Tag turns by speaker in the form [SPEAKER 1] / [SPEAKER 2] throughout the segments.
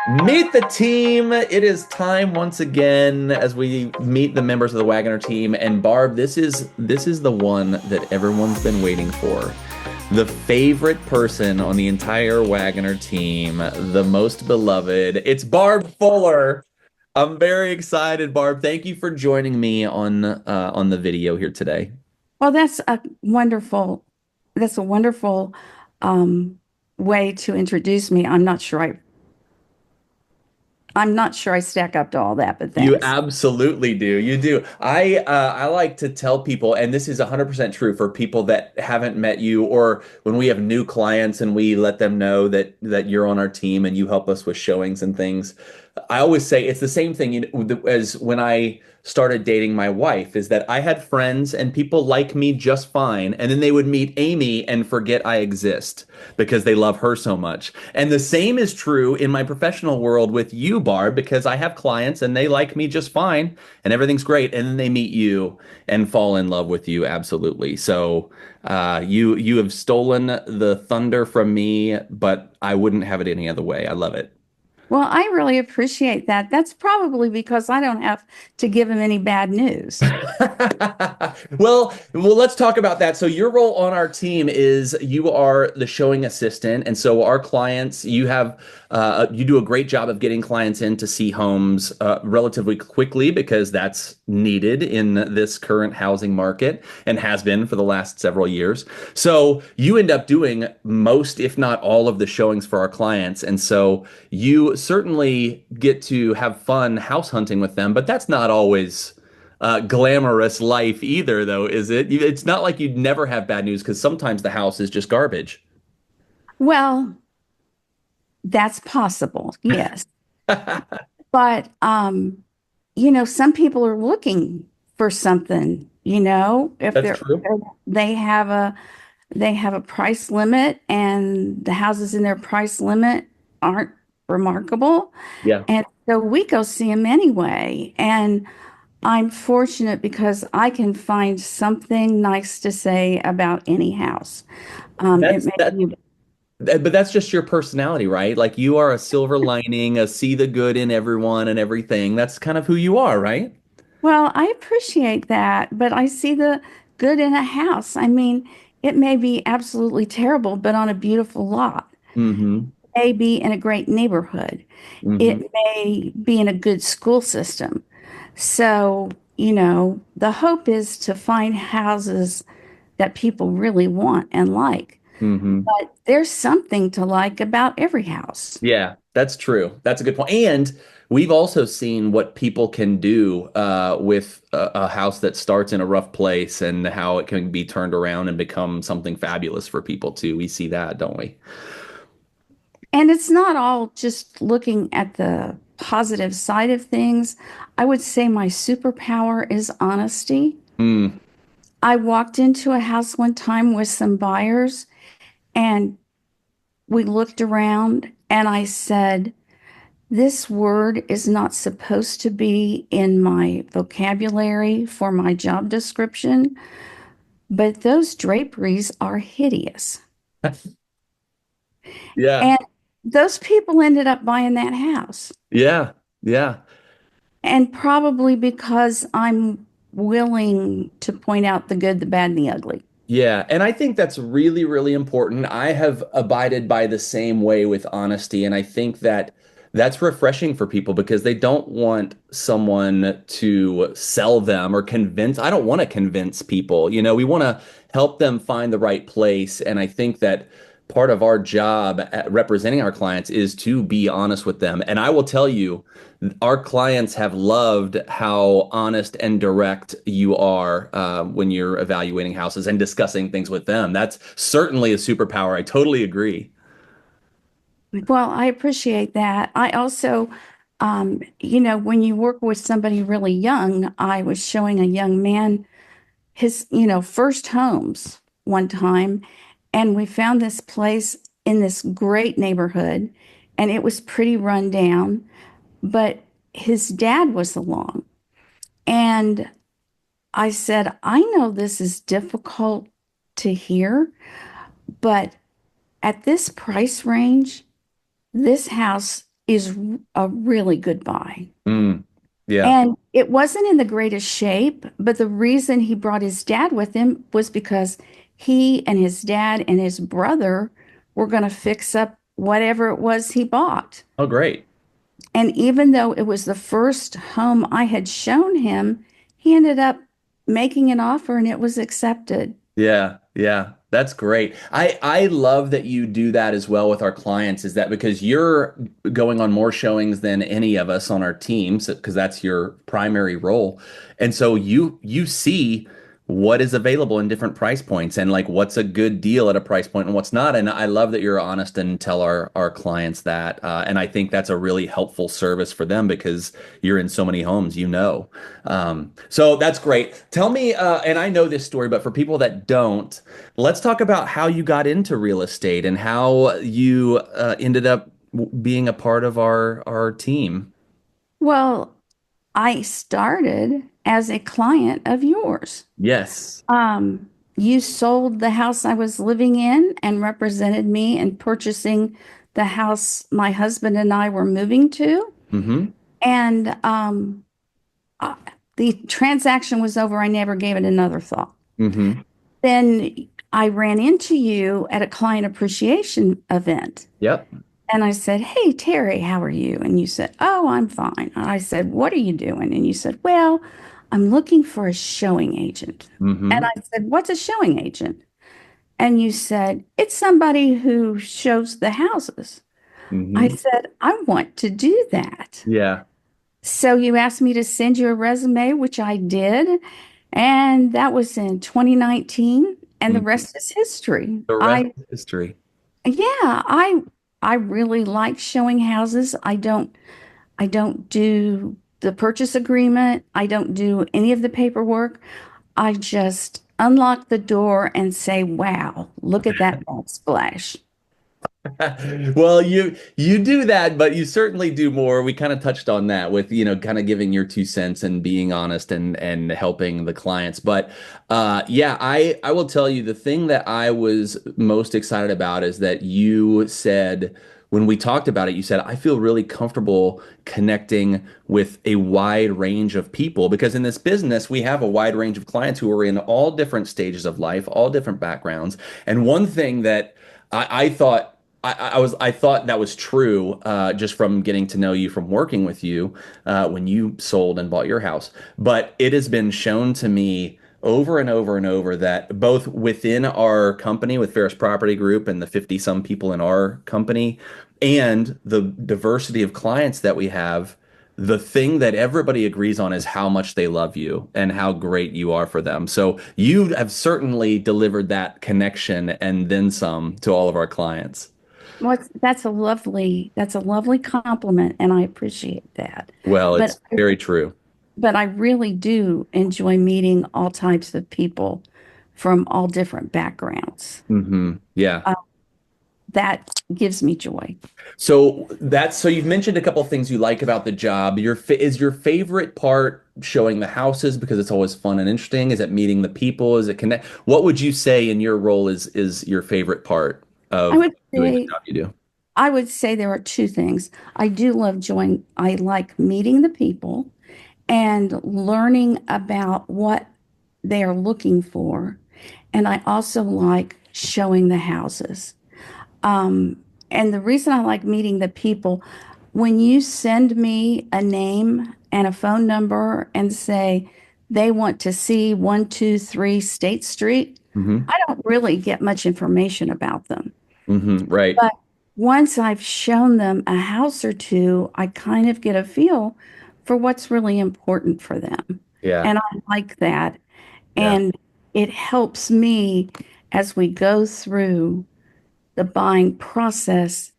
[SPEAKER 1] Meet the team. It is time once again as we meet the members of the Waggoner team. And Barb, this is the one that everyone's been waiting for. The favorite person on the entire Waggoner team, the most beloved. It's Barb Fuller. I'm very excited, Barb. Thank you for joining me on the video here today.
[SPEAKER 2] Well, that's a wonderful um, way to introduce me. I'm not sure I stack up to all that, but
[SPEAKER 1] You
[SPEAKER 2] thanks.
[SPEAKER 1] absolutely do. You do. I like to tell people, and this is 100% true for people that haven't met you, or when we have new clients and we let them know that you're on our team and you help us with showings and things. I always say it's the same thing as when I started dating my wife, is that I had friends and people like me just fine, and then they would meet Amy and forget I exist because they love her so much. And the same is true in my professional world with you, Barb, because I have clients and they like me just fine and everything's great. And then they meet you and fall in love with you. Absolutely. So you have stolen the thunder from me, but I wouldn't have it any other way. I love it.
[SPEAKER 2] Well, I really appreciate that. That's probably because I don't have to give him any bad news.
[SPEAKER 1] Well, let's talk about that. So your role on our team is you are the showing assistant, and so our clients, you do a great job of getting clients in to see homes relatively quickly because that's needed in this current housing market and has been for the last several years. So you end up doing most, if not all, of the showings for our clients, and so you certainly get to have fun house hunting with them, but that's not always glamorous life either, though, is it? It's not like you'd never have bad news because sometimes the house is just garbage.
[SPEAKER 2] Well, that's possible, yes. But some people are looking for something, if
[SPEAKER 1] That's true.
[SPEAKER 2] they have a price limit and the houses in their price limit aren't remarkable.
[SPEAKER 1] Yeah,
[SPEAKER 2] And so we go see them anyway. And I'm fortunate because I can find something nice to say about any house. It
[SPEAKER 1] that's
[SPEAKER 2] may
[SPEAKER 1] that.
[SPEAKER 2] be,
[SPEAKER 1] But that's just your personality, right? Like you are a silver lining, a see the good in everyone and everything. That's kind of who you are, right?
[SPEAKER 2] well, I appreciate that, but I see the good in a house. I mean, it may be absolutely terrible, but on a beautiful lot.
[SPEAKER 1] Mm-hmm.
[SPEAKER 2] May be in a great neighborhood.
[SPEAKER 1] Mm-hmm.
[SPEAKER 2] It may be in a good school system. So, the hope is to find houses that people really want and like.
[SPEAKER 1] Mm-hmm.
[SPEAKER 2] But there's something to like about every house.
[SPEAKER 1] Yeah, that's true. That's a good point. And we've also seen what people can do with a house that starts in a rough place and how it can be turned around and become something fabulous for people too. We see that, don't we?
[SPEAKER 2] And it's not all just looking at the positive side of things. I would say my superpower is honesty.
[SPEAKER 1] Mm,
[SPEAKER 2] I walked into a house one time with some buyers and we looked around and I said, this word is not supposed to be in my vocabulary for my job description, but those draperies are hideous.
[SPEAKER 1] yeah,
[SPEAKER 2] And those people ended up buying that house.
[SPEAKER 1] yeah, yeah.
[SPEAKER 2] And probably because I'm willing to point out the good, the bad, and the ugly.
[SPEAKER 1] Yeah, and I think that's really, really important. I have abided by the same way with honesty, and I think that that's refreshing for people because they don't want someone to sell them or convince. I don't want to convince people. We want to help them find the right place, and I think that part of our job at representing our clients is to be honest with them. And I will tell you, our clients have loved how honest and direct you are when you're evaluating houses and discussing things with them. That's certainly a superpower. I totally agree.
[SPEAKER 2] Well, I appreciate that. I also, when you work with somebody really young, I was showing a young man his, first homes one time, and we found this place in this great neighborhood, and it was pretty run down, but his dad was along. And I said, I know this is difficult to hear, but at this price range, this house is a really good buy.
[SPEAKER 1] Mm, yeah.
[SPEAKER 2] And it wasn't in the greatest shape, but the reason he brought his dad with him was because he and his dad and his brother were going to fix up whatever it was he bought.
[SPEAKER 1] Oh, great.
[SPEAKER 2] And even though it was the first home I had shown him, he ended up making an offer and it was accepted.
[SPEAKER 1] Yeah, yeah. That's great. I love that you do that as well with our clients, is that because you're going on more showings than any of us on our teams, because that's your primary role. And so you see what is available in different price points and like what's a good deal at a price point and what's not. And I love that you're honest and tell our clients that. And I think that's a really helpful service for them because you're in so many homes, you know. So that's great. Tell me, and I know this story, but for people that don't, let's talk about how you got into real estate and how you ended up being a part of our team.
[SPEAKER 2] Well, I started as a client of yours.
[SPEAKER 1] Yes.
[SPEAKER 2] You sold the house I was living in and represented me in purchasing the house my husband and I were moving to.
[SPEAKER 1] Mm-hmm.
[SPEAKER 2] And uh, the transaction was over. I never gave it another thought.
[SPEAKER 1] Mm-hmm.
[SPEAKER 2] Then I ran into you at a client appreciation event.
[SPEAKER 1] Yep.
[SPEAKER 2] And I said, "Hey, Terry, how are you?" And you said, "Oh, I'm fine." And I said, "What are you doing?" And you said, "Well, I'm looking for a showing agent." And
[SPEAKER 1] Mm-hmm.
[SPEAKER 2] I said, "What's a showing agent?" And you said, "It's somebody who shows the houses." I
[SPEAKER 1] Mm-hmm.
[SPEAKER 2] said, "I want to do that."
[SPEAKER 1] Yeah.
[SPEAKER 2] So you asked me to send you a resume, which I did. And that was in 2019. And the
[SPEAKER 1] Mhm.
[SPEAKER 2] rest is history.
[SPEAKER 1] The rest is history.
[SPEAKER 2] Yeah, I really like showing houses. I don't do the purchase agreement. I don't do any of the paperwork. I just unlock the door and say, "Wow, look at that backsplash."
[SPEAKER 1] Well, you do that, but you certainly do more. We kind of touched on that with, kind of giving your 2 cents and being honest and helping the clients. But yeah, I will tell you the thing that I was most excited about is that you said when we talked about it, you said, I feel really comfortable connecting with a wide range of people because in this business, we have a wide range of clients who are in all different stages of life, all different backgrounds. And one thing that I thought I thought that was true just from getting to know you from working with you when you sold and bought your house. But it has been shown to me over and over and over that both within our company with Ferris Property Group and the 50 some people in our company and the diversity of clients that we have, the thing that everybody agrees on is how much they love you and how great you are for them. So you have certainly delivered that connection and then some to all of our clients.
[SPEAKER 2] That's a lovely compliment, and I appreciate that.
[SPEAKER 1] Well,
[SPEAKER 2] But
[SPEAKER 1] it's very true.
[SPEAKER 2] but I really do enjoy meeting all types of people from all different backgrounds.
[SPEAKER 1] Yeah.
[SPEAKER 2] Uh, that gives me joy.
[SPEAKER 1] So you've mentioned a couple of things you like about the job. Is your favorite part showing the houses because it's always fun and interesting? Is it meeting the people? Is it connect? What would you say in your role is your favorite part
[SPEAKER 2] I
[SPEAKER 1] of
[SPEAKER 2] would
[SPEAKER 1] doing the
[SPEAKER 2] say
[SPEAKER 1] job you do?
[SPEAKER 2] I would say there are two things. I do love joy. I like meeting the people and learning about what they are looking for. And I also like showing the houses. Um, and the reason I like meeting the people, when you send me a name and a phone number and say they want to see 123 State Street,
[SPEAKER 1] Hmm.
[SPEAKER 2] I don't really get much information about them.
[SPEAKER 1] Right.
[SPEAKER 2] But once I've shown them a house or two, I kind of get a feel for what's really important for them.
[SPEAKER 1] Yeah.
[SPEAKER 2] And I like that.
[SPEAKER 1] Yeah.
[SPEAKER 2] And it helps me as we go through the buying process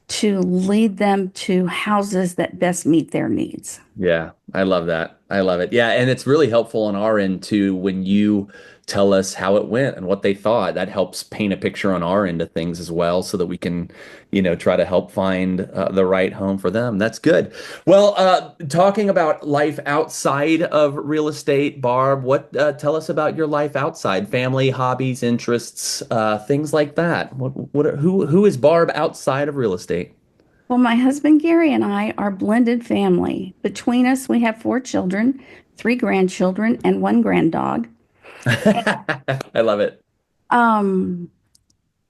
[SPEAKER 2] to lead them to houses that best meet their needs.
[SPEAKER 1] Yeah, I love that. I love it. Yeah, and it's really helpful on our end too when you tell us how it went and what they thought. That helps paint a picture on our end of things as well so that we can, try to help find the right home for them. That's good. Well, talking about life outside of real estate, Barb, what tell us about your life outside, family, hobbies, interests, things like that. Who is Barb outside of real estate?
[SPEAKER 2] Well, my husband Gary and I are blended family. Between us, we have 4 children, 3 grandchildren, and 1 granddog.
[SPEAKER 1] I love it.
[SPEAKER 2] Um,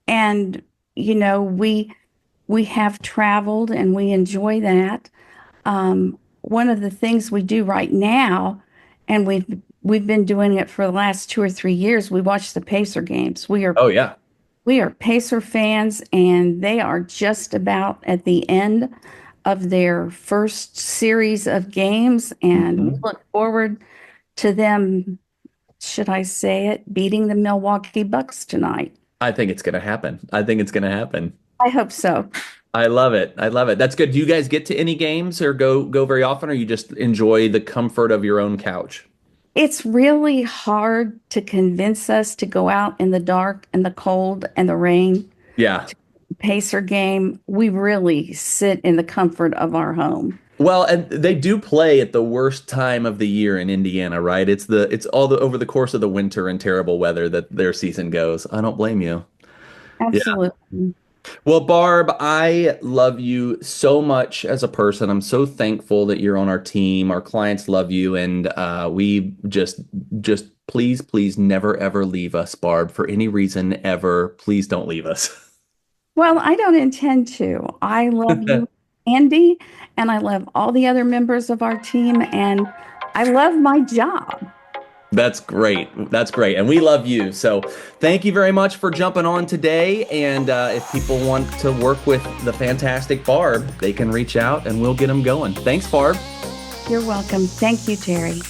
[SPEAKER 2] and we have traveled and we enjoy that. One of the things we do right now, and we've been doing it for the last 2 or 3 years, we watch the Pacer games.
[SPEAKER 1] Oh yeah.
[SPEAKER 2] We are Pacer fans, and they are just about at the end of their first series of games, and we
[SPEAKER 1] Mhm.
[SPEAKER 2] look forward to them, should I say it, beating the Milwaukee Bucks tonight.
[SPEAKER 1] I think it's gonna happen. I think it's gonna happen.
[SPEAKER 2] I hope so.
[SPEAKER 1] I love it. I love it. That's good. Do you guys get to any games or go very often, or you just enjoy the comfort of your own couch?
[SPEAKER 2] It's really hard to convince us to go out in the dark and the cold and the rain.
[SPEAKER 1] Yeah.
[SPEAKER 2] Pacer game, we really sit in the comfort of our home.
[SPEAKER 1] Well, and they do play at the worst time of the year in Indiana, right? It's all the over the course of the winter and terrible weather that their season goes. I don't blame you. Yeah.
[SPEAKER 2] Absolutely.
[SPEAKER 1] Well, Barb, I love you so much as a person. I'm so thankful that you're on our team. Our clients love you, and we just please, please never ever leave us, Barb, for any reason ever. Please don't leave us.
[SPEAKER 2] Well, I don't intend to. I love you, Andy, and I love all the other members of our team, and I love my job.
[SPEAKER 1] That's great. That's great. And we love you. So thank you very much for jumping on today. And if people want to work with the fantastic Barb, they can reach out and we'll get them going. Thanks, Barb.
[SPEAKER 2] You're welcome. Thank you, Terry.